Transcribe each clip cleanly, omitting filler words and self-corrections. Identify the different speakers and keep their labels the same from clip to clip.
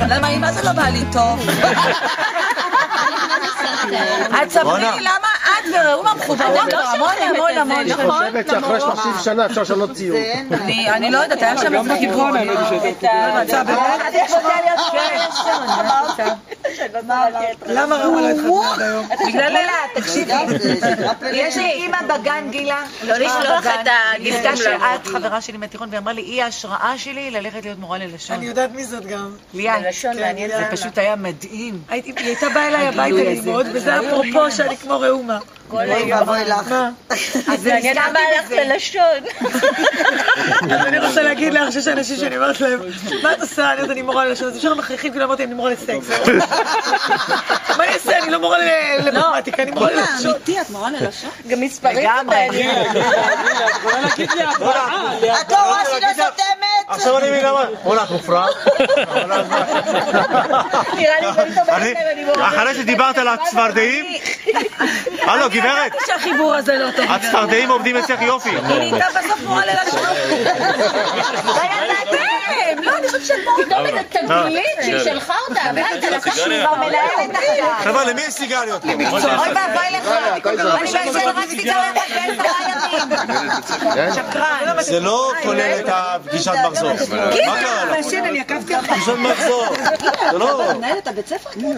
Speaker 1: למה אמא זה לא בא לי טוב? את ספרי לי למה את וראומה מחוברות המון.
Speaker 2: אני חושבת שאחרי 30 שנה אפשר לשנות ציור.
Speaker 1: אני לא יודעת, היה שם איזה חיבור. למה ראומה לא התחתנה עד היום? בגלל לילה, תקשיבי. יש לי אימא בגן גילה.
Speaker 3: לא לשלוח את
Speaker 1: נפגע שאת חברה שלי מהתיכון ואמרה לי, היא ההשראה שלי ללכת להיות מורה ללשון.
Speaker 4: אני יודעת מי זאת גם.
Speaker 1: ליאן. זה פשוט היה מדהים. היא הייתה באה אליי הביתה ללמוד, וזה אפרופו שאני כמו ראומה.
Speaker 3: אוי ואבוי לך. אז אני יודעת מה הלכת ללשון.
Speaker 4: אז אני רוצה להגיד לך שיש אנשים שאני אומרת להם, מה את עושה? אני יודעת, אני מורה ללשון. אז אפשר מכריחים, כאילו אמרתי, אני מורה לסקס. מה אני אעשה? אני לא מורה למתמטיקה, אני מורה ללשון.
Speaker 1: אמיתי, את מורה ללשון?
Speaker 3: גם מספרים קטנים.
Speaker 1: את לא רואה שהיא לא סותמת?
Speaker 2: עכשיו אני מבין למה. וואלה, את מופרעה.
Speaker 3: נראה לי שאני תומכת להם, אני מורה.
Speaker 2: אחרי שדיברת על הצפרדעים, הלו, גברת,
Speaker 1: שהחיבור הזה לא טוב.
Speaker 2: הצפרדעים עובדים אצלך יופי.
Speaker 1: היא הייתה בסוף מורה ללשון. לא, אני חושבת שאת מורה.
Speaker 3: פתאום איזה תגלית שהיא שלחה אותה, ואתה לקח שהוא כבר מנהלת אחת.
Speaker 2: חבר'ה, למי יש סיגריות?
Speaker 1: אוי ואבוי לך. אני בעצם רק סיגריה אחת ב10 ימים. שקרן.
Speaker 2: זה לא כולל את הפגישת מחזור. מה קרה לך?
Speaker 4: מעשן, אני עקבתי אחת.
Speaker 2: פגישת מחזור. זה לא...
Speaker 1: מנהלת הבית ספר?
Speaker 4: תגיד,
Speaker 1: אל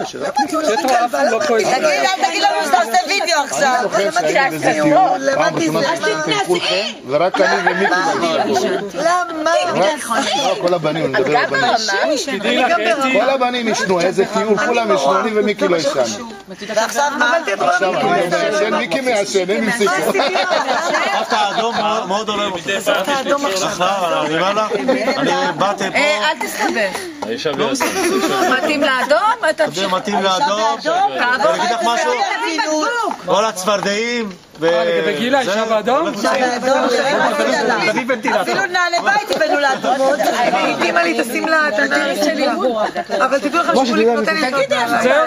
Speaker 1: תגיד לנו שאתה עושה וידאו עכשיו.
Speaker 5: פעם ראשונה ששמעתי כולכם, ורק אני ומיקי
Speaker 1: למה?
Speaker 5: כל הבנים, אני מדבר על הבנים. כל הבנים ישנו, איזה טיול, כולם ישנו, אני ומיקי לא ישנו.
Speaker 1: ועכשיו מה?
Speaker 5: עכשיו אני מעשן, מיקי מעשן, הם הפסיקו.
Speaker 2: אהבת האדום מאוד אוהב אותך. אהבת האדום עכשיו. אני אומר לך, אני באתי פה...
Speaker 1: אל תסתבך. מתאים לאדום?
Speaker 2: זה מתאים לאדום. אני אגיד לך משהו? כל הצפרדעים.
Speaker 6: לגבי גילה, אישה באדום?
Speaker 1: אפילו נעלי בית הבאנו לאדומות.
Speaker 4: אימא לי תשים לה את הנעלית שלי. אבל תדעו לכם שמולי נותן לי...
Speaker 6: זהו,